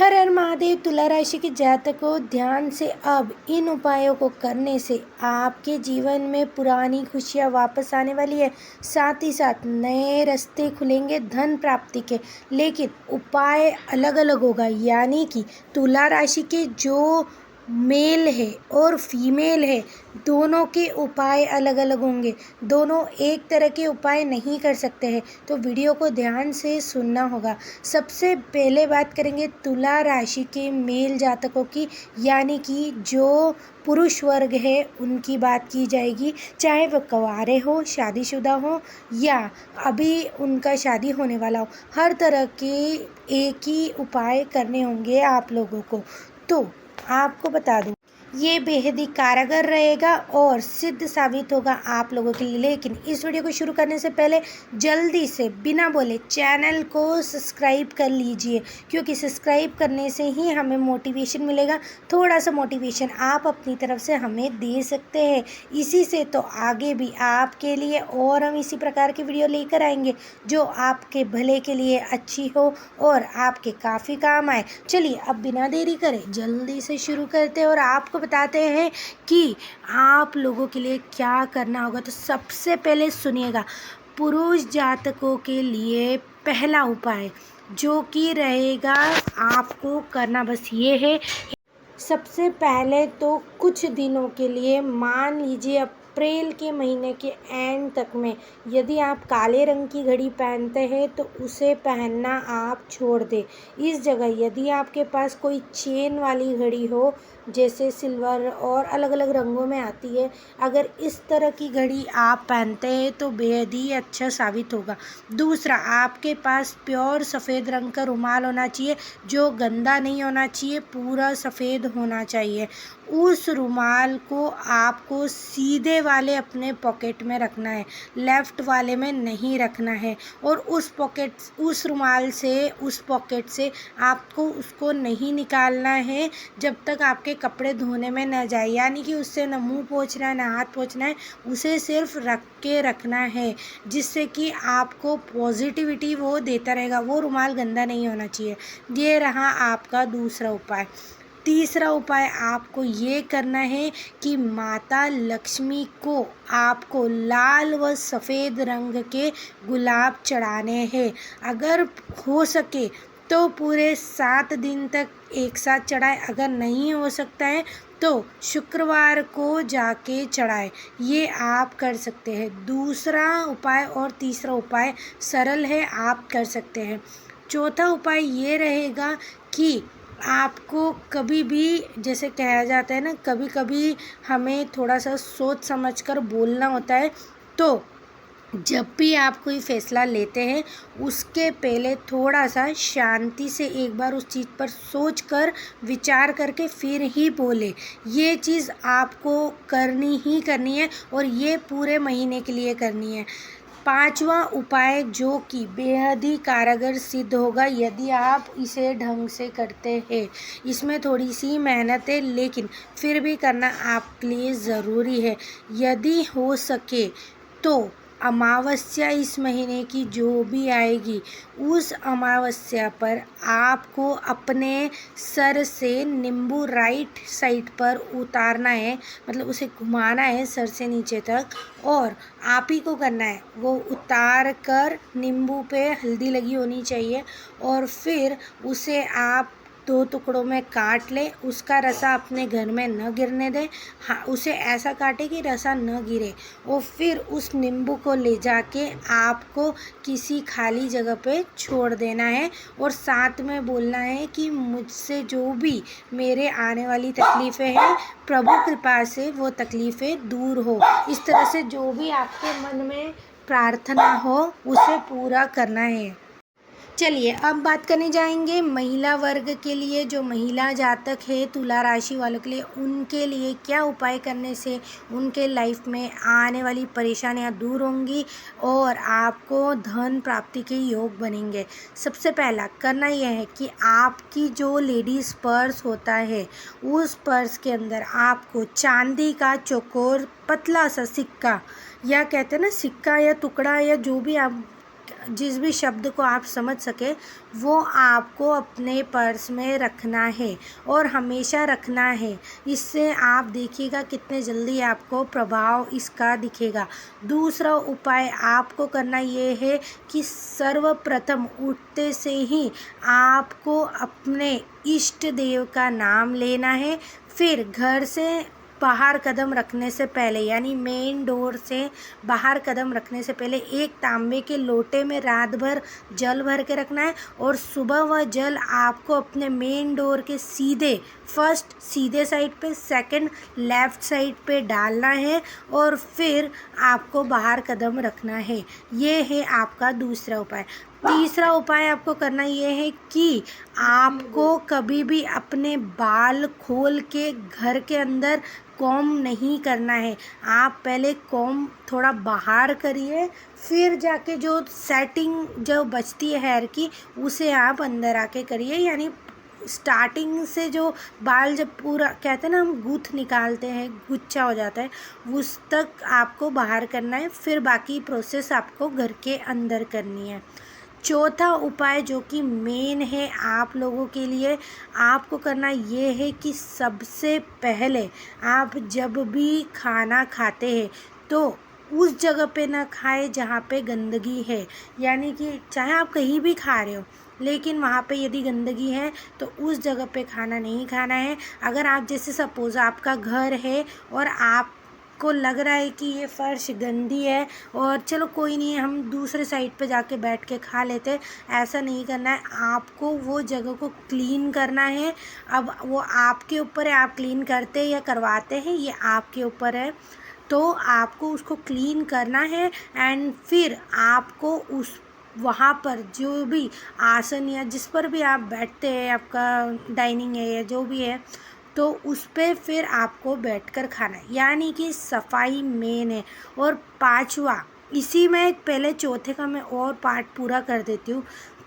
हर हर महादेव। तुला राशि के जातकों, ध्यान से अब इन उपायों को करने से आपके जीवन में पुरानी खुशियां वापस आने वाली है। साथ ही साथ नए रास्ते खुलेंगे धन प्राप्ति के। लेकिन उपाय अलग अलग होगा, यानी कि तुला राशि के जो मेल है और फीमेल है, दोनों के उपाय अलग अलग होंगे। दोनों एक तरह के उपाय नहीं कर सकते हैं, तो वीडियो को ध्यान से सुनना होगा। सबसे पहले बात करेंगे तुला राशि के मेल जातकों की, यानी कि जो पुरुष वर्ग है उनकी बात की जाएगी। चाहे वह कुंवारे हो, शादीशुदा हो या अभी उनका शादी होने वाला हो, हर तरह के एक ही उपाय करने होंगे आप लोगों को। तो आपको बता दूं, ये बेहद ही कारगर रहेगा और सिद्ध साबित होगा आप लोगों के लिए। लेकिन इस वीडियो को शुरू करने से पहले जल्दी से बिना बोले चैनल को सब्सक्राइब कर लीजिए, क्योंकि सब्सक्राइब करने से ही हमें मोटिवेशन मिलेगा। थोड़ा सा मोटिवेशन आप अपनी तरफ से हमें दे सकते हैं, इसी से तो आगे भी आपके लिए और हम इसी प्रकार की वीडियो लेकर आएंगे जो आपके भले के लिए अच्छी हो और आपके काफ़ी काम आए। चलिए अब बिना देरी करे जल्दी से शुरू करते हैं और आपको बताते हैं कि आप लोगों के लिए क्या करना होगा। तो सबसे पहले सुनिएगा, पुरुष जातकों के लिए पहला उपाय जो कि रहेगा आपको करना बस ये है। सबसे पहले तो कुछ दिनों के लिए, मान लीजिए अप्रैल के महीने के एंड तक में, यदि आप काले रंग की घड़ी पहनते हैं तो उसे पहनना आप छोड़ दें। इस जगह यदि आपके पास कोई चेन वाली घड़ी हो, जैसे सिल्वर और अलग अलग रंगों में आती है, अगर इस तरह की घड़ी आप पहनते हैं तो बेहद ही अच्छा साबित होगा। दूसरा, आपके पास प्योर सफ़ेद रंग का रुमाल होना चाहिए, जो गंदा नहीं होना चाहिए, पूरा सफ़ेद होना चाहिए। उस रुमाल को आपको सीधे वाले अपने पॉकेट में रखना है, लेफ़्ट वाले में नहीं रखना है। और उस रुमाल से, उस पॉकेट से आपको उसको नहीं निकालना है जब तक आपके कपड़े धोने में न जाए, यानी कि उससे न मुंह पोंछना है न हाथ पोंछना है, उसे सिर्फ रख के रखना है, जिससे कि आपको पॉजिटिविटी वो देता रहेगा। वो रुमाल गंदा नहीं होना चाहिए। ये रहा आपका दूसरा उपाय। तीसरा उपाय आपको ये करना है कि माता लक्ष्मी को आपको लाल व सफ़ेद रंग के गुलाब चढ़ाने हैं। अगर हो सके तो पूरे 7 दिन तक एक साथ चढ़ाए, अगर नहीं हो सकता है तो शुक्रवार को जाके चढ़ाए। ये आप कर सकते हैं। दूसरा उपाय और तीसरा उपाय सरल है, आप कर सकते हैं। चौथा उपाय ये रहेगा कि आपको कभी भी, जैसे कहा जाता है ना, कभी कभी हमें थोड़ा सा सोच समझ कर बोलना होता है। तो जब भी आप कोई फ़ैसला लेते हैं उसके पहले थोड़ा सा शांति से एक बार उस चीज़ पर सोच कर, विचार करके फिर ही बोले। ये चीज़ आपको करनी ही करनी है और ये पूरे महीने के लिए करनी है। पांचवा उपाय जो कि बेहद ही कारगर सिद्ध होगा यदि आप इसे ढंग से करते हैं। इसमें थोड़ी सी मेहनत है, लेकिन फिर भी करना आपके लिए ज़रूरी है। यदि हो सके तो अमावस्या इस महीने की जो भी आएगी, उस अमावस्या पर आपको अपने सर से नींबू राइट साइड पर उतारना है, मतलब उसे घुमाना है सर से नीचे तक, और आप ही को करना है। वो उतार कर नींबू पे हल्दी लगी होनी चाहिए और फिर उसे आप 2 टुकड़ों में काट ले। उसका रसा अपने घर में न गिरने दें। हाँ, उसे ऐसा काटे कि रसा न गिरे। और फिर उस नींबू को ले जाके आपको किसी खाली जगह पे छोड़ देना है और साथ में बोलना है कि मुझसे जो भी मेरे आने वाली तकलीफ़ें हैं, प्रभु कृपा से वो तकलीफ़ें दूर हो। इस तरह से जो भी आपके मन में प्रार्थना हो उसे पूरा करना है। चलिए अब बात करने जाएंगे महिला वर्ग के लिए। जो महिला जातक है तुला राशि वालों के लिए, उनके लिए क्या उपाय करने से उनके लाइफ में आने वाली परेशानियां दूर होंगी और आपको धन प्राप्ति के योग बनेंगे। सबसे पहला करना यह है कि आपकी जो लेडीज़ पर्स होता है, उस पर्स के अंदर आपको चांदी का चौकोर पतला सा सिक्का, या कहते हैं ना सिक्का या टुकड़ा, या जो भी आप जिस भी शब्द को आप समझ सके वो आपको अपने पर्स में रखना है और हमेशा रखना है। इससे आप देखिएगा कितने जल्दी आपको प्रभाव इसका दिखेगा। दूसरा उपाय आपको करना ये है कि सर्वप्रथम उठते से ही आपको अपने इष्ट देव का नाम लेना है। फिर घर से बाहर कदम रखने से पहले यानी मेन डोर से बाहर कदम रखने से पहले एक तांबे के लोटे में रात भर जल भर के रखना है और सुबह वह जल आपको अपने मेन डोर के सीधे फर्स्ट सीधे साइड पे, सेकंड लेफ़्ट साइड पे डालना है और फिर आपको बाहर कदम रखना है। ये है आपका दूसरा उपाय। तीसरा उपाय आपको करना ये है कि आपको कभी भी अपने बाल खोल के घर के अंदर कॉम्ब नहीं करना है। आप पहले कॉम्ब थोड़ा बाहर करिए, फिर जाके जो सेटिंग जो बचती है हेयर की उसे आप अंदर आके करिए। यानी स्टार्टिंग से जो बाल जब पूरा कहते हैं ना हम गूँथ निकालते हैं, गुच्छा हो जाता है, उस तक आपको बाहर करना है। फिर बाकी प्रोसेस आपको घर के अंदर करनी है। चौथा उपाय जो कि मेन है आप लोगों के लिए, आपको करना ये है कि सबसे पहले आप जब भी खाना खाते हैं तो उस जगह पे ना खाए जहाँ पे गंदगी है। यानी कि चाहे आप कहीं भी खा रहे हो लेकिन वहाँ पे यदि गंदगी है तो उस जगह पे खाना नहीं खाना है। अगर आप जैसे सपोज़ आपका घर है और आप को लग रहा है कि ये फ़र्श गंदी है और चलो कोई नहीं हम दूसरे साइड पे जाके बैठ के खा लेते, ऐसा नहीं करना है। आपको वो जगह को क्लीन करना है। अब वो आपके ऊपर है, आप क्लीन करते हैं या करवाते हैं ये आपके ऊपर है। तो आपको उसको क्लीन करना है एंड फिर आपको उस वहाँ पर जो भी आसन या जिस पर भी आप बैठते हैं, आपका डाइनिंग है या जो भी है, तो उस पे फिर आपको बैठकर खाना है। यानी कि सफाई मेन है। और पांचवा, इसी में पहले चौथे का मैं और पार्ट पूरा कर देती हूँ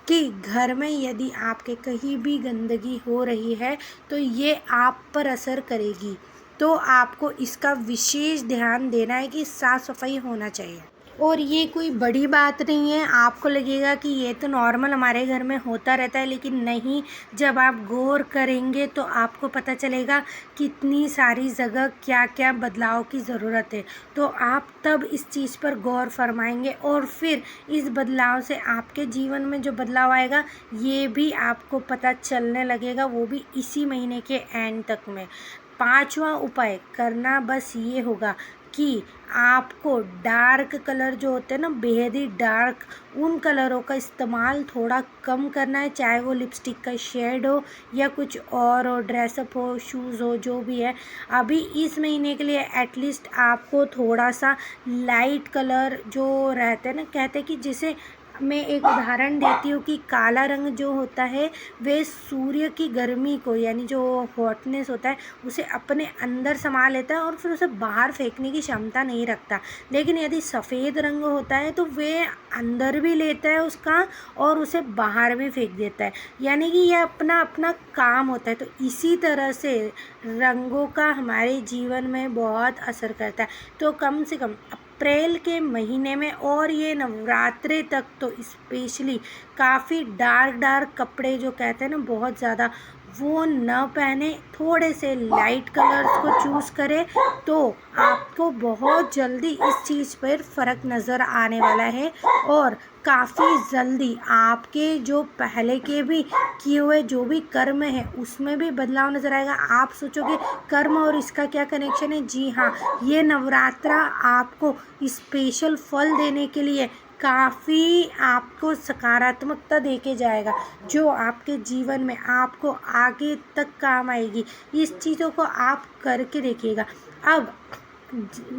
कि घर में यदि आपके कहीं भी गंदगी हो रही है तो ये आप पर असर करेगी। तो आपको इसका विशेष ध्यान देना है कि साफ़ सफाई होना चाहिए। और ये कोई बड़ी बात नहीं है। आपको लगेगा कि ये तो नॉर्मल हमारे घर में होता रहता है, लेकिन नहीं, जब आप गौर करेंगे तो आपको पता चलेगा कितनी सारी जगह क्या क्या बदलाव की ज़रूरत है। तो आप तब इस चीज़ पर गौर फरमाएंगे और फिर इस बदलाव से आपके जीवन में जो बदलाव आएगा ये भी आपको पता चलने लगेगा, वो भी इसी महीने के एंड तक में। पांचवा उपाय करना बस ये होगा कि आपको डार्क कलर जो होते हैं ना, बेहद ही डार्क, उन कलरों का इस्तेमाल थोड़ा कम करना है। चाहे वो लिपस्टिक का शेड हो या कुछ और हो, ड्रेसअप हो, शूज़ हो, जो भी है। अभी इस महीने के लिए एटलीस्ट आपको थोड़ा सा लाइट कलर जो रहते हैं ना, कहते हैं कि जैसे मैं एक उदाहरण देती हूँ कि काला रंग जो होता है वह सूर्य की गर्मी को यानी जो हॉटनेस होता है उसे अपने अंदर समा लेता है और फिर उसे बाहर फेंकने की क्षमता नहीं रखता। लेकिन यदि सफ़ेद रंग होता है तो वह अंदर भी लेता है उसका और उसे बाहर भी फेंक देता है। यानी कि यह अपना अपना काम होता है। तो इसी तरह से रंगों का हमारे जीवन में बहुत असर करता है। तो कम से कम अप्रैल के महीने में और ये नवरात्रे तक तो स्पेशली काफ़ी डार्क कपड़े जो कहते हैं ना बहुत ज़्यादा, वो न पहने, थोड़े से लाइट कलर्स को चूज़ करें तो आपको बहुत जल्दी इस चीज़ पर फ़र्क नज़र आने वाला है। और काफ़ी जल्दी आपके जो पहले के भी किए हुए जो भी कर्म है उसमें भी बदलाव नज़र आएगा। आप सोचोगे कर्म और इसका क्या कनेक्शन है? जी हाँ, ये नवरात्रा आपको स्पेशल फल देने के लिए काफ़ी आपको सकारात्मकता देके जाएगा, जो आपके जीवन में आपको आगे तक काम आएगी। इस चीज़ों को आप करके देखिएगा। अब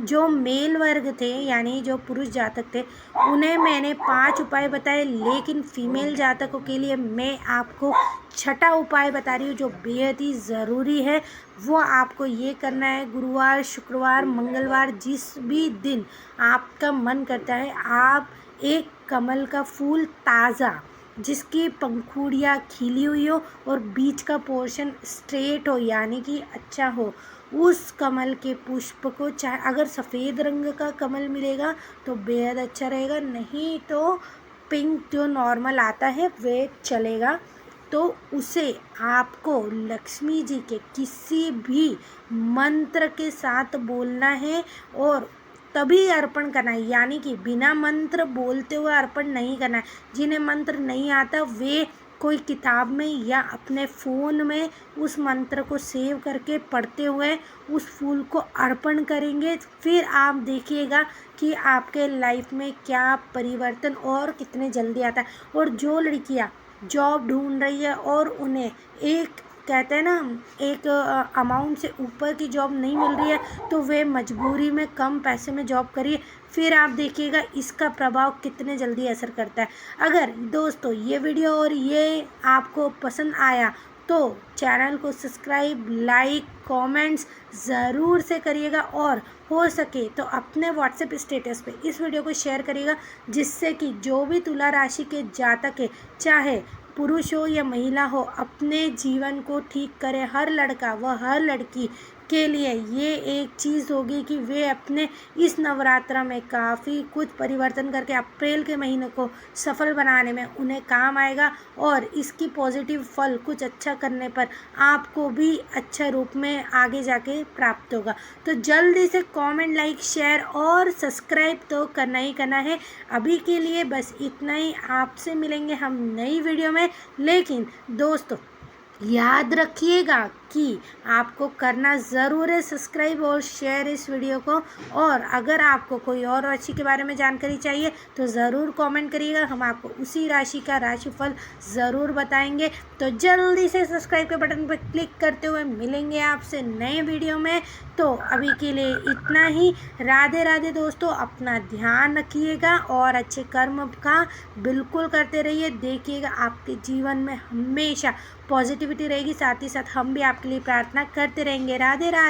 जो मेल वर्ग थे यानी जो पुरुष जातक थे उन्हें मैंने 5 उपाय बताए, लेकिन फीमेल जातकों के लिए मैं आपको छठा उपाय बता रही हूँ जो बेहद ही ज़रूरी है। वो आपको ये करना है, गुरुवार, शुक्रवार, मंगलवार, जिस भी दिन आपका मन करता है, आप एक कमल का फूल ताज़ा जिसकी पंखुड़ियाँ खिली हुई हो और बीच का पोर्शन स्ट्रेट हो यानी कि अच्छा हो, उस कमल के पुष्प को, चाहे अगर सफ़ेद रंग का कमल मिलेगा तो बेहद अच्छा रहेगा, नहीं तो पिंक जो नॉर्मल आता है वे चलेगा। तो उसे आपको लक्ष्मी जी के किसी भी मंत्र के साथ बोलना है और तभी अर्पण करना है, यानी कि बिना मंत्र बोलते हुए अर्पण नहीं करना है। जिन्हें मंत्र नहीं आता वे कोई किताब में या अपने फ़ोन में उस मंत्र को सेव करके पढ़ते हुए उस फूल को अर्पण करेंगे। फिर आप देखिएगा कि आपके लाइफ में क्या परिवर्तन और कितने जल्दी आता है। और जो लड़कियां जॉब ढूंढ रही है और उन्हें एक कहते हैं ना एक अमाउंट से ऊपर की जॉब नहीं मिल रही है तो वे मजबूरी में कम पैसे में जॉब करिए। फिर आप देखिएगा इसका प्रभाव कितने जल्दी असर करता है। अगर दोस्तों ये वीडियो और ये आपको पसंद आया तो चैनल को सब्सक्राइब, लाइक, कमेंट्स ज़रूर से करिएगा और हो सके तो अपने व्हाट्सएप स्टेटस पे इस वीडियो को शेयर करिएगा, जिससे कि जो भी तुला राशि के जातक है, चाहे पुरुष हो या महिला हो, अपने जीवन को ठीक करे। हर लड़का व हर लड़की के लिए ये एक चीज़ होगी कि वे अपने इस नवरात्र में काफ़ी कुछ परिवर्तन करके अप्रैल के महीने को सफल बनाने में उन्हें काम आएगा और इसकी पॉजिटिव फल कुछ अच्छा करने पर आपको भी अच्छा रूप में आगे जाके प्राप्त होगा। तो जल्दी से कमेंट, लाइक, शेयर और सब्सक्राइब तो करना ही करना है। अभी के लिए बस इतना ही। आपसे मिलेंगे हम नई वीडियो में। लेकिन दोस्तों याद रखिएगा कि आपको करना ज़रूर है सब्सक्राइब और शेयर इस वीडियो को। और अगर आपको कोई और राशि के बारे में जानकारी चाहिए तो ज़रूर कमेंट करिएगा, हम आपको उसी राशि का राशिफल ज़रूर बताएंगे। तो जल्दी से सब्सक्राइब के बटन पर क्लिक करते हुए मिलेंगे आपसे नए वीडियो में। तो अभी के लिए इतना ही। राधे राधे दोस्तों, अपना ध्यान रखिएगा और अच्छे कर्म का बिल्कुल करते रहिए। देखिएगा आपके जीवन में हमेशा पॉजिटिविटी रहेगी। साथ ही साथ हम भी आपके लिए प्रार्थना करते रहेंगे। राधे राधे।